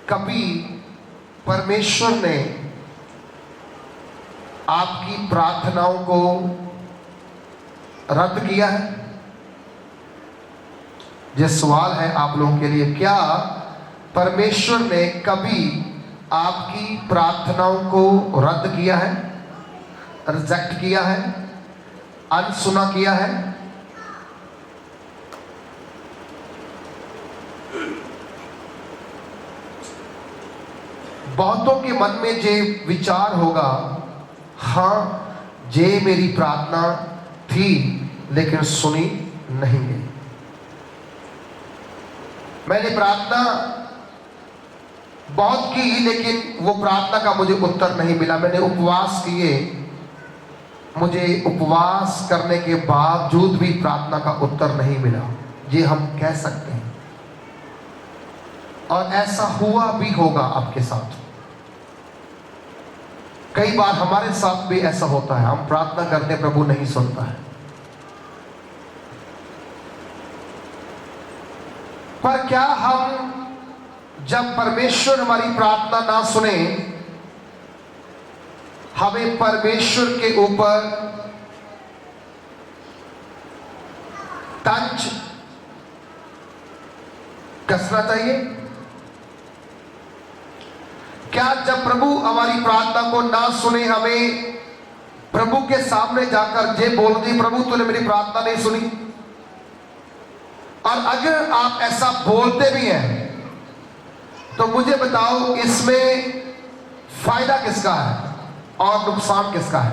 कभी परमेश्वर ने आपकी प्रार्थनाओं को रद्द किया है? ये सवाल है आप लोगों के लिए। क्या परमेश्वर ने कभी आपकी प्रार्थनाओं को रद्द किया है, रिजेक्ट किया है, अनसुना किया है? बहुतों के मन में जे विचार होगा, हाँ जे मेरी प्रार्थना थी लेकिन सुनी नहीं गई। मैंने प्रार्थना बहुत की लेकिन वो प्रार्थना का मुझे उत्तर नहीं मिला। मैंने उपवास किए, मुझे उपवास करने के बावजूद भी प्रार्थना का उत्तर नहीं मिला। ये हम कह सकते हैं, और ऐसा हुआ भी होगा आपके साथ। कई बार हमारे साथ भी ऐसा होता है, हम प्रार्थना करते प्रभु नहीं सुनता है। पर क्या हम जब परमेश्वर हमारी प्रार्थना ना सुने, हमें परमेश्वर के ऊपर तंज कसना चाहिए? क्या जब प्रभु हमारी प्रार्थना को ना सुने, हमें प्रभु के सामने जाकर जे बोल दी, प्रभु तूने मेरी प्रार्थना नहीं सुनी? और अगर आप ऐसा बोलते भी हैं तो मुझे बताओ, इसमें फायदा किसका है और नुकसान किसका है?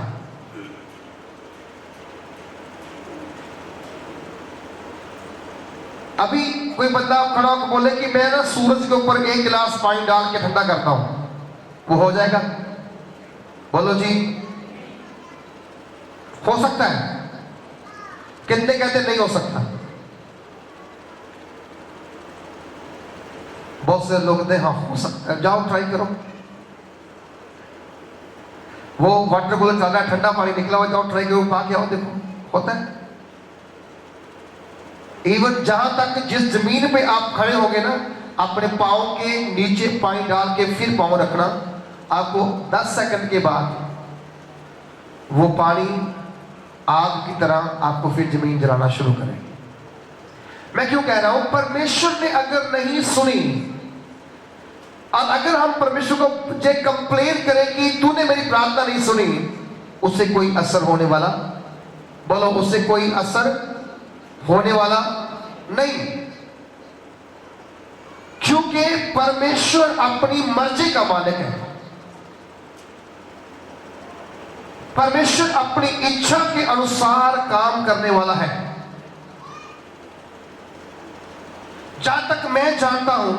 अभी कोई बंदा खड़ा होकर बोले कि मैं ना सूरज के ऊपर 1 गिलास पानी डाल के ठंडा करता हूं, वो हो जाएगा? बोलो जी, हो सकता है? कितने कहते नहीं हो सकता? बहुत से लोग कहते हाँ हो सकता है, जाओ ट्राई करो। वो वाटर कूलर ज्यादा ठंडा पानी निकला हुआ, जाओ ट्राई करो, पा के आओ, देखो होता है। इवन जहां तक जिस जमीन पे आप खड़े होंगे ना, अपने पाँव के नीचे पानी डाल के फिर पाँव रखना, आपको 10 सेकंड के बाद वो पानी आग की तरह आपको फिर जमीन जलाना शुरू करेगी। मैं क्यों कह रहा हूं? परमेश्वर ने अगर नहीं सुनी, और अगर हम परमेश्वर को जे कंप्लेन करें कि तूने मेरी प्रार्थना नहीं सुनी, उससे कोई असर होने वाला? बोलो, उससे कोई असर होने वाला नहीं। क्योंकि परमेश्वर अपनी मर्जी का मालिक है। परमेश्वर अपनी इच्छा के अनुसार काम करने वाला है। जहां तक मैं जानता हूं,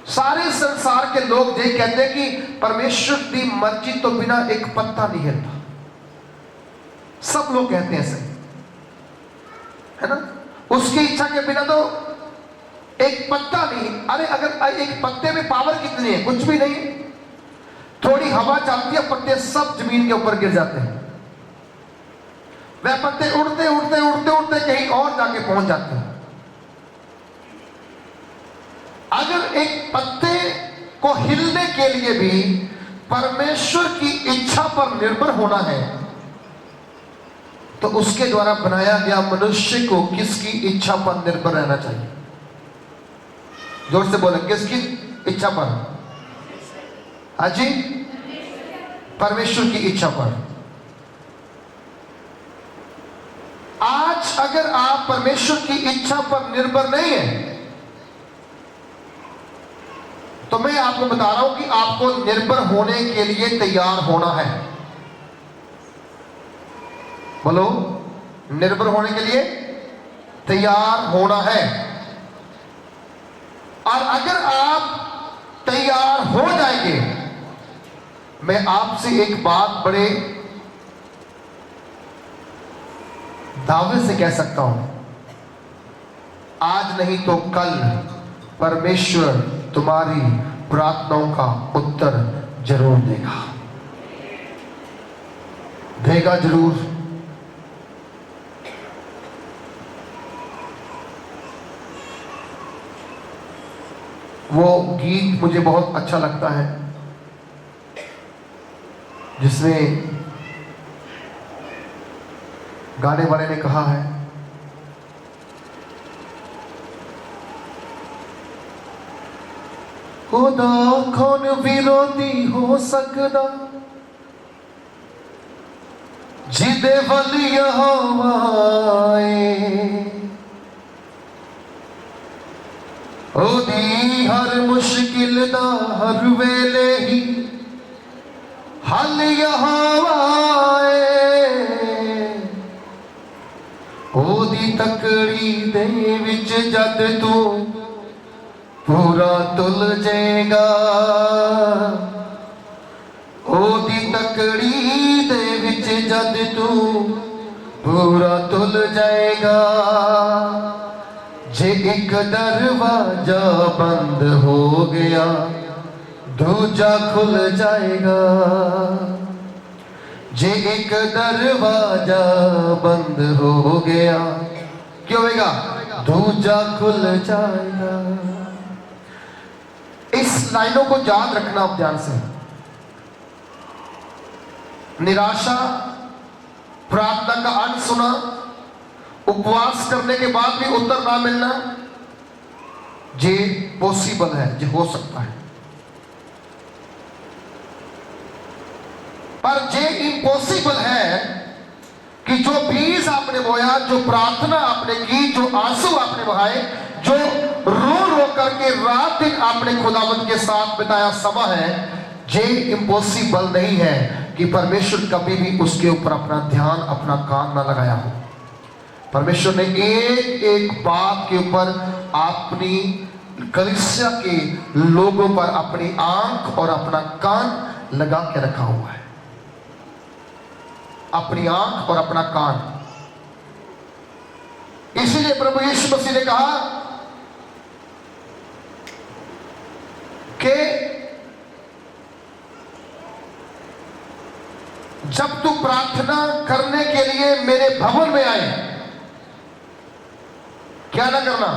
सारे संसार के लोग ये कहते हैं कि परमेश्वर की मर्जी तो बिना एक पत्ता नहीं हिलता। सब लोग कहते हैं ऐसे, है ना? उसकी इच्छा के बिना तो एक पत्ता नहीं। अरे अगर एक पत्ते में पावर कितनी है? कुछ भी नहीं। थोड़ी हवा चलती है, पत्ते सब जमीन के ऊपर गिर जाते हैं। वह पत्ते उड़ते उड़ते उड़ते उड़ते कहीं और जाके पहुंच जाते हैं। अगर एक पत्ते को हिलने के लिए भी परमेश्वर की इच्छा पर निर्भर होना है, तो उसके द्वारा बनाया गया मनुष्य को किसकी इच्छा पर निर्भर रहना चाहिए? जोर से बोले, किसकी इच्छा पर? हाँ जी, परमेश्वर की इच्छा पर। आज अगर आप परमेश्वर की इच्छा पर निर्भर नहीं है, तो मैं आपको बता रहा हूं कि आपको निर्भर होने के लिए तैयार होना है। बोलो, निर्भर होने के लिए तैयार होना है। और अगर आप तैयार हो जाएंगे, मैं आपसे एक बात बड़े दावे से कह सकता हूं, आज नहीं तो कल परमेश्वर तुम्हारी प्रार्थनाओं का उत्तर जरूर देगा। देगा जरूर। वो गीत मुझे बहुत अच्छा लगता है जिसमें गाने वाले ने कहा है, खुदा कौन विरोधी हो सकदा जिदे वली हवाए, ओदी हर मुश्किल दा हर वेले ही हल हवाए, ओदी तकड़ी दे विच जद तू पूरा तुल जाएगा, ओदी तकड़ी दे विच जद तू पूरा तुल जाएगा, जे एक दरवाजा बंद हो गया दूजा खुल जाएगा, जे एक दरवाजा बंद हो गया क्या होगा, दूजा खुल जाएगा। इस लाइनों को याद रखना आप ध्यान से। निराशा, प्रार्थना का अनसुना, उपवास करने के बाद भी उत्तर ना मिलना, ये पॉसिबल है, ये हो सकता है, पर ये इम्पॉसिबल है कि जो बीज आपने बोया, जो प्रार्थना आपने की, जो आंसू आपने बहाए, जो रो रो करके रात दिन आपने खुदावंत के साथ बिताया समय है, ये इम्पॉसिबल नहीं है कि परमेश्वर कभी भी उसके ऊपर अपना ध्यान, अपना कान ना लगाया हो। परमेश्वर ने एक एक बात के ऊपर अपनी कलीसिया के लोगों पर अपनी आंख और अपना कान लगा के रखा हुआ है, अपनी आंख और अपना कान। इसीलिए प्रभु यीशु मसीह ने कहा कि जब तू प्रार्थना करने के लिए मेरे भवन में आए, क्या ना करना,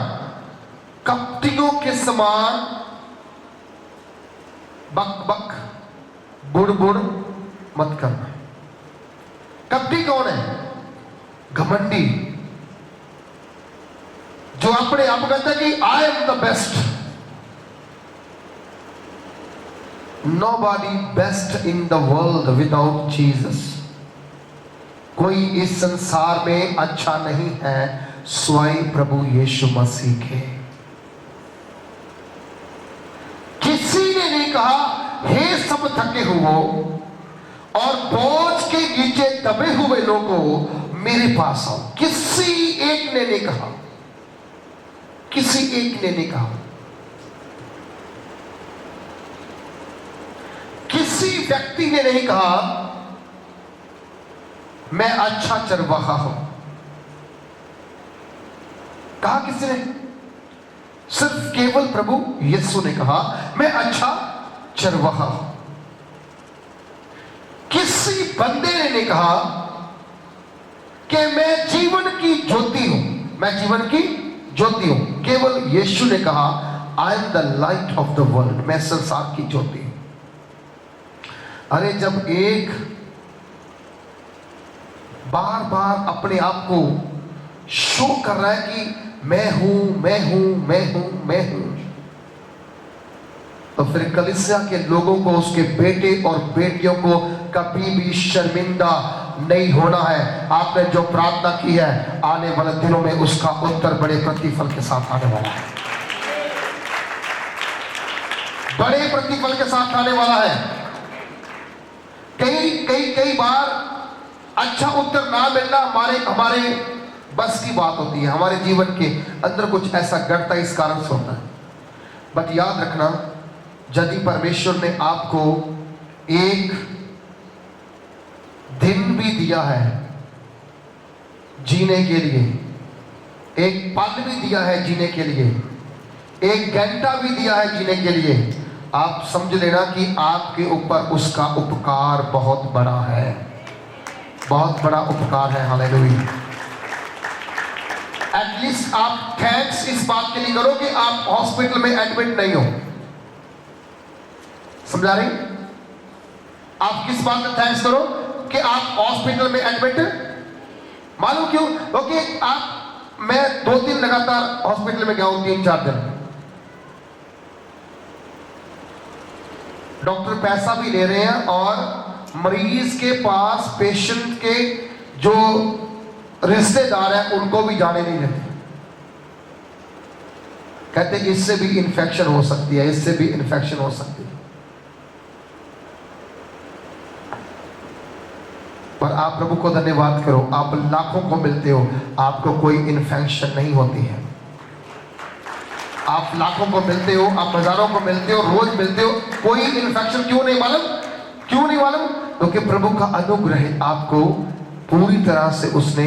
कपटियों के समान बक बक बुड़ बुड़ मत करना। कपटी कौन है? घमंडी, जो अपने आप कहता है कि I am the best. Nobody best in the world without Jesus. कोई इस संसार में अच्छा नहीं है स्वयं प्रभु यीशु मसीह के। किसी ने नहीं कहा हे सब थके हुए और बोझ के नीचे दबे हुए लोगों मेरे पास आओ। किसी एक ने नहीं कहा, किसी एक ने नहीं कहा, किसी व्यक्ति ने नहीं कहा मैं अच्छा चरवाहा हूं। कहा किसने? सिर्फ केवल प्रभु यीशु ने कहा मैं अच्छा चरवाहा हूं। किसी बंदे ने नहीं कहा कि मैं जीवन की ज्योति हूं, मैं जीवन की ज्योति हूं। केवल यीशु ने कहा I am the light of the world, मैं संसार की ज्योति हूं। अरे जब एक बार बार अपने आप को शो कर रहा है कि मैं हूं, मैं हूं, मैं हूं, मैं हूं, तो फिर कलीसिया के लोगों को, उसके बेटे और बेटियों को कभी भी शर्मिंदा नहीं होना है। आपने जो प्रार्थना की है, आने वाले दिनों में उसका उत्तर बड़े प्रतिफल के साथ आने वाला है, बड़े प्रतिफल के साथ आने वाला है। कई बार अच्छा उत्तर ना मिलना हमारे बस की बात होती है, हमारे जीवन के अंदर कुछ ऐसा घटता इस कारण से होता है। बट याद रखना, यदि परमेश्वर ने आपको एक दिन भी दिया है जीने के लिए, एक पल भी दिया है जीने के लिए, एक घंटा भी दिया है जीने के लिए, आप समझ लेना कि आपके ऊपर उसका उपकार बहुत बड़ा है, बहुत बड़ा उपकार है। हालेलुया। एटलीस्ट आप थैंक्स इस बात के लिए करो कि आप हॉस्पिटल में एडमिट नहीं हो। समझ आ रही? आप किस बात में थैंक्स करो कि आप हॉस्पिटल में एडमिट? मालूम क्यों? क्योंकि मैं 2-3 लगातार हॉस्पिटल में गया हूं, 3-4 दिन। डॉक्टर पैसा भी ले रहे हैं और मरीज के पास पेशेंट के जो रिश्तेदार हैं उनको भी जाने नहीं देते। कहते हैं इससे भी इन्फेक्शन हो सकती है, इससे भी इन्फेक्शन हो सकती है। पर आप प्रभु को धन्यवाद करो, आप लाखों को मिलते हो, आपको कोई इन्फेक्शन नहीं होती है। आप लाखों को मिलते हो, आप हजारों को मिलते हो, रोज मिलते हो, कोई इन्फेक्शन क्यों नहीं मालूम? क्यों नहीं मालूम? क्योंकि प्रभु का अनुग्रह आपको पूरी तरह से उसने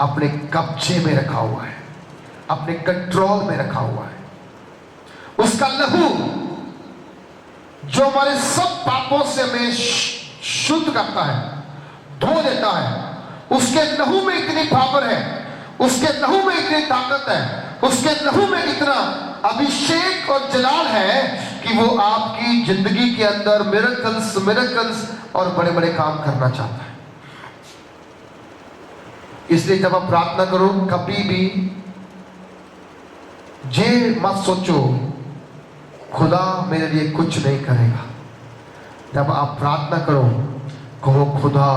अपने कब्जे में रखा हुआ है, अपने कंट्रोल में रखा हुआ है। उसका लहू जो हमारे सब पापों से हमें शुद्ध करता है, धो देता है, उसके लहू में इतनी पावर है, उसके लहू में इतनी ताकत है, उसके लहू में इतना अभिषेक और जलाल है कि वो आपकी जिंदगी के अंदर मिरेकल्स और बड़े बड़े काम करना चाहता है। इसलिए जब आप प्रार्थना करो, कभी भी ये मत सोचो खुदा मेरे लिए कुछ नहीं करेगा। जब आप प्रार्थना करो, कहो खुदा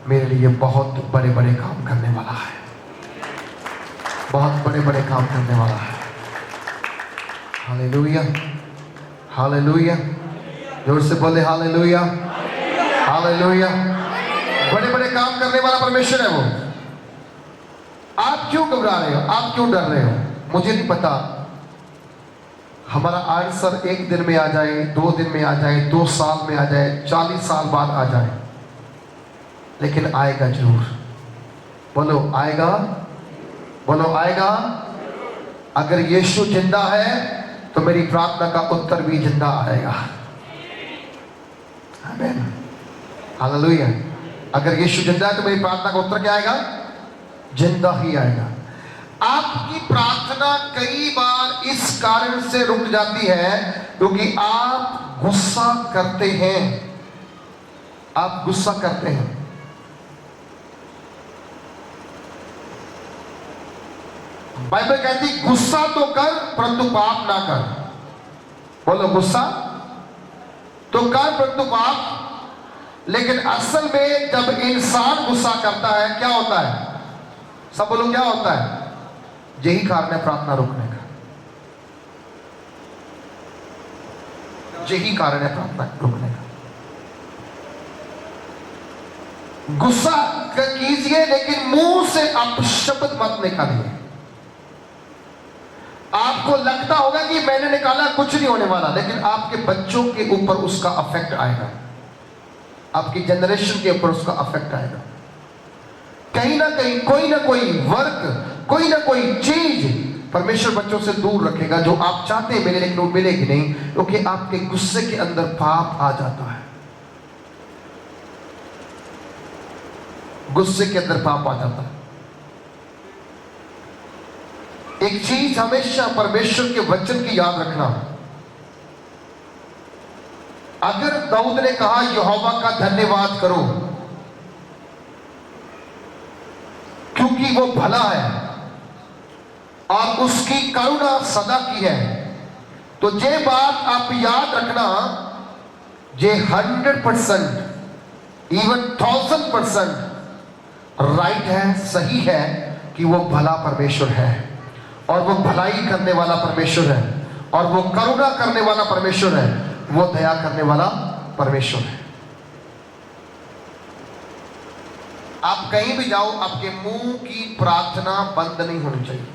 मेरे लिए बहुत बड़े बड़े काम करने वाला है, बहुत बड़े बड़े काम करने वाला है। हालेलुया, हालेलुया, जोर से बोले हालेलुया, हालेलुया। बड़े बड़े काम करने वाला परमेश्वर है वो। आप क्यों घबरा रहे हो? आप क्यों डर रहे हो? मुझे नहीं पता हमारा आंसर 1 दिन में आ जाए, 2 दिन में आ जाए, 2 साल में आ जाए, 40 साल बाद आ जाए, लेकिन आएगा जरूर। बोलो आएगा, बोलो आएगा। अगर यीशु जिंदा है तो मेरी प्रार्थना का उत्तर भी जिंदा आएगा। आमीन, हालेलुया। अगर यीशु जिंदा है तो मेरी प्रार्थना का उत्तर क्या आएगा? जिंदा ही आएगा। आपकी प्रार्थना कई बार इस कारण से रुक जाती है क्योंकि आप गुस्सा करते हैं, आप गुस्सा करते हैं। बाइबल कहती गुस्सा तो कर परंतु पाप ना कर। बोलो गुस्सा तो कर परंतु पाप। लेकिन असल में जब इंसान गुस्सा करता है क्या होता है? सब बोलो क्या होता है? यही कारण है प्रार्थना रुकने का, यही कारण है प्रार्थना रुकने का। गुस्सा कीजिए लेकिन मुंह से आप शब्द मत निकालिए। आपको लगता होगा कि मैंने निकाला कुछ नहीं होने वाला, लेकिन आपके बच्चों के ऊपर उसका अफेक्ट आएगा, आपकी जनरेशन के ऊपर उसका अफेक्ट आएगा। कहीं ना कहीं कोई ना कोई वर्क, कोई ना कोई चीज परमेश्वर बच्चों से दूर रखेगा जो आप चाहते हैं मिले, लेकिन वो मिलेगी नहीं क्योंकि आपके गुस्से के अंदर पाप आ जाता है। गुस्से के अंदर पाप आ जाता है। एक चीज हमेशा परमेश्वर के वचन की याद रखना। अगर दाऊद ने कहा यहोवा का धन्यवाद करो क्योंकि वो भला है और उसकी करुणा सदा की है, तो ये बात आप याद रखना, ये 100% इवन 1000% राइट है, सही है कि वो भला परमेश्वर है और वो भलाई करने वाला परमेश्वर है और वो करुणा करने वाला परमेश्वर है, वो दया करने वाला परमेश्वर है। आप कहीं भी जाओ, आपके मुंह की प्रार्थना बंद नहीं होनी चाहिए।